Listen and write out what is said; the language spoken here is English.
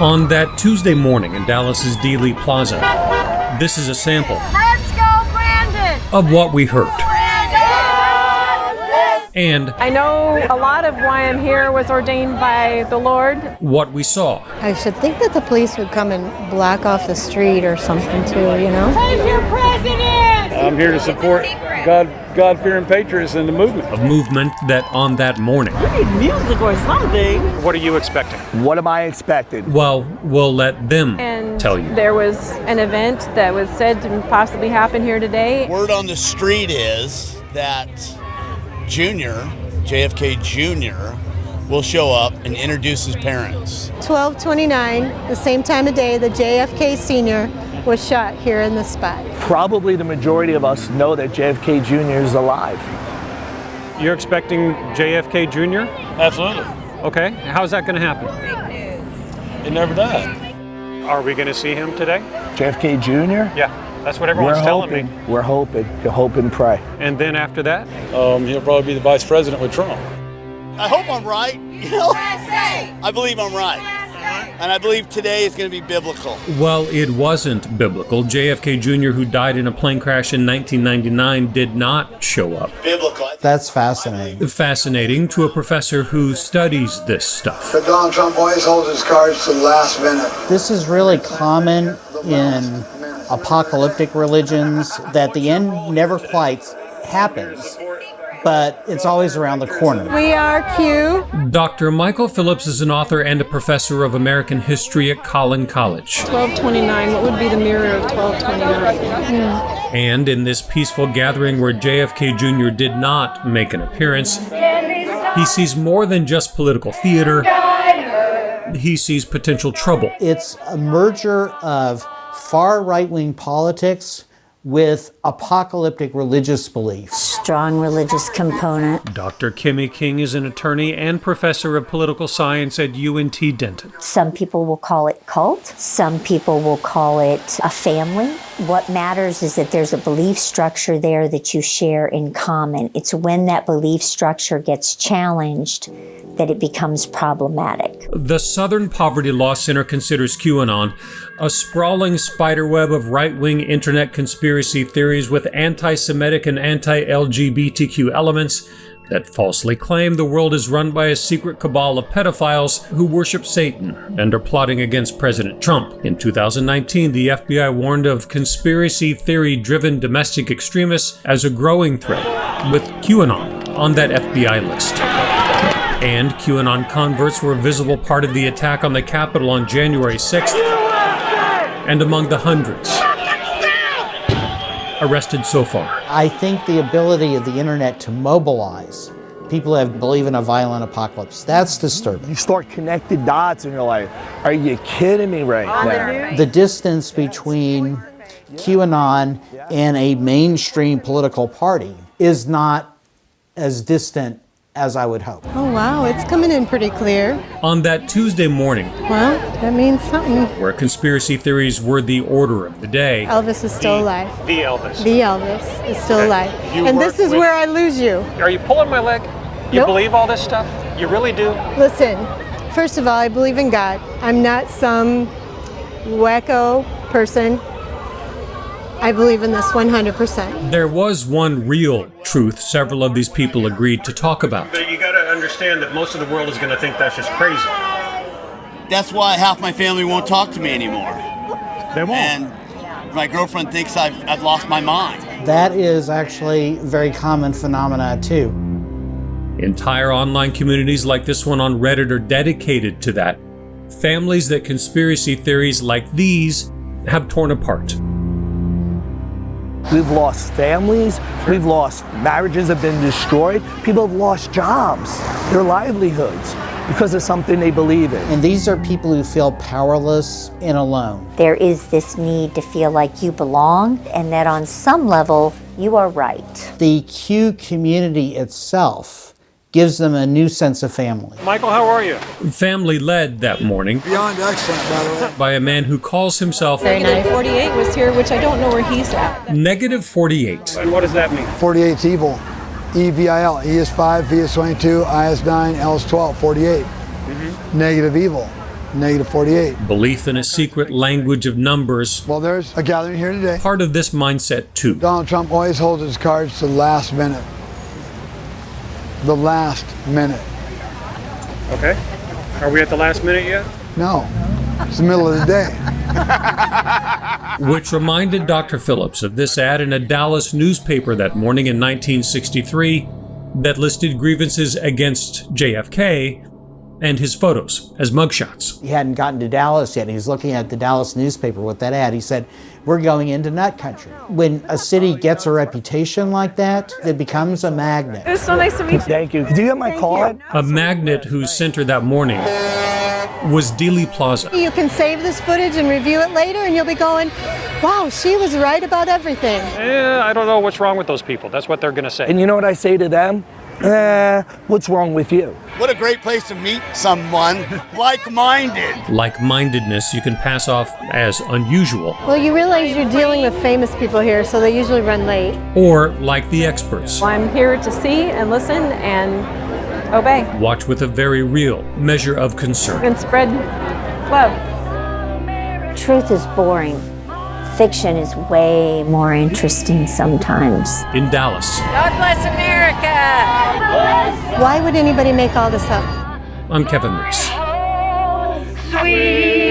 On that Tuesday morning in Dallas's Dealey Plaza, this is a sample of what we heard. And I know a lot of why I'm here was ordained by the Lord. What we saw. I should think that the police would come and block off the street or something too, you know? Save your president! I'm here to support God-fearing patriots in the movement. A movement that on that morning. We need music or something. What are you expecting? What am I expecting? Well, we'll let them tell you. There was an event that was said to possibly happen here today. Word on the street is that JFK Jr. will show up and introduce his parents. 12:29, the same time of day that JFK Sr. was shot here in this spot. Probably the majority of us know that JFK Jr. is alive. You're expecting JFK Jr.? Absolutely. Okay, how's that going to happen? He never died. Are we going to see him today? JFK Jr.? Yeah, that's what everyone's telling me. We're hoping. You hope and pray. And then after that? He'll probably be the vice president with Trump. I hope I'm right. I believe I'm right. And I believe today is going to be biblical. Well, it wasn't biblical. JFK Jr., who died in a plane crash in 1999, did not show up. Biblical. That's fascinating. Fascinating to a professor who studies this stuff. But Donald Trump always holds his cards to the last minute. This is really common in apocalyptic religions, that the end never quite happens, but it's always around the corner. We are Q. Dr. Michael Phillips is an author and a professor of American history at Collin College. 1229, what would be the mirror of 1229? And in this peaceful gathering where JFK Jr. did not make an appearance, he sees more than just political theater. He sees potential trouble. It's a merger of far right-wing politics with apocalyptic religious beliefs. Strong religious component. Dr. Kimmy King is an attorney and professor of political science at UNT Denton. Some people will call it cult. Some people will call it a family. What matters is that there's a belief structure there that you share in common. It's when that belief structure gets challenged that it becomes problematic. The Southern Poverty Law Center considers QAnon a sprawling spiderweb of right-wing internet conspiracy theories with anti-Semitic and anti-LGBTQ elements that falsely claim the world is run by a secret cabal of pedophiles who worship Satan and are plotting against President Trump. In 2019, the FBI warned of conspiracy theory-driven domestic extremists as a growing threat, with QAnon on that FBI list. And QAnon converts were a visible part of the attack on the Capitol on January 6th, and among the hundreds arrested so far. I think the ability of the internet to mobilize people that believe in a violent apocalypse, that's disturbing. You start connecting dots and you're like, are you kidding me right now? The distance between QAnon and a mainstream political party is not as distant as I would hope. Oh wow, it's coming in pretty clear. On that Tuesday morning, Well, that means something. where conspiracy theories were the order of the day, Elvis is still alive. The Elvis. The Elvis is still alive. You And work this is with- where I lose you. Are you pulling my leg? You Nope. believe all this stuff? You really do? Listen, first of all, I believe in God. I'm not some wacko person. I believe in this 100%. There was one real truth several of these people agreed to talk about. But you gotta understand that most of the world is gonna think that's just crazy. That's why half my family won't talk to me anymore. They won't. And my girlfriend thinks I've lost my mind. That is actually a very common phenomena too. Entire online communities like this one on Reddit are dedicated to that. Families that conspiracy theories like these have torn apart. We've lost families, we've lost marriages have been destroyed, people have lost jobs, their livelihoods, because of something they believe in. And these are people who feel powerless and alone. There is this need to feel like you belong and that on some level you are right. The Q community itself gives them a new sense of family. Michael, how are you? Family led that morning Beyond excellent, by the way. by a man who calls himself Negative 48 was here, which I don't know where he's at. Negative 48. And what does that mean? 48's evil. EVIL. E is 5, V is 22, I is 9, L is 12. 48. Negative evil. negative 48. Belief in a secret language of numbers. Well, there's a gathering here today. Part of this mindset, too. Donald Trump always holds his cards to the last minute. The last minute. Okay. Are we at the last minute yet? No. It's the middle of the day. Which reminded Dr. Phillips of this ad in a Dallas newspaper that morning in 1963 that listed grievances against JFK and his photos as mugshots. He hadn't gotten to Dallas yet. He was looking at the Dallas newspaper with that ad. He said, we're going into nut country. When a city gets a reputation like that, it becomes a magnet. It was so nice to meet you. Thank you. Did you get my card? A magnet whose center that morning was Dealey Plaza. You can save this footage and review it later, and you'll be going, wow, she was right about everything. I don't know what's wrong with those people. That's what they're going to say. And you know what I say to them? What's wrong with you? What a great place to meet someone like-minded. Like-mindedness you can pass off as unusual. Well, you realize you're dealing with famous people here, so they usually run late. Or like the experts. I'm here to see and listen and obey. Watch with a very real measure of concern. And spread love. Truth is boring. Fiction is way more interesting sometimes. In Dallas. God bless America! Why would anybody make all this up? I'm Kevin Reese. Sweet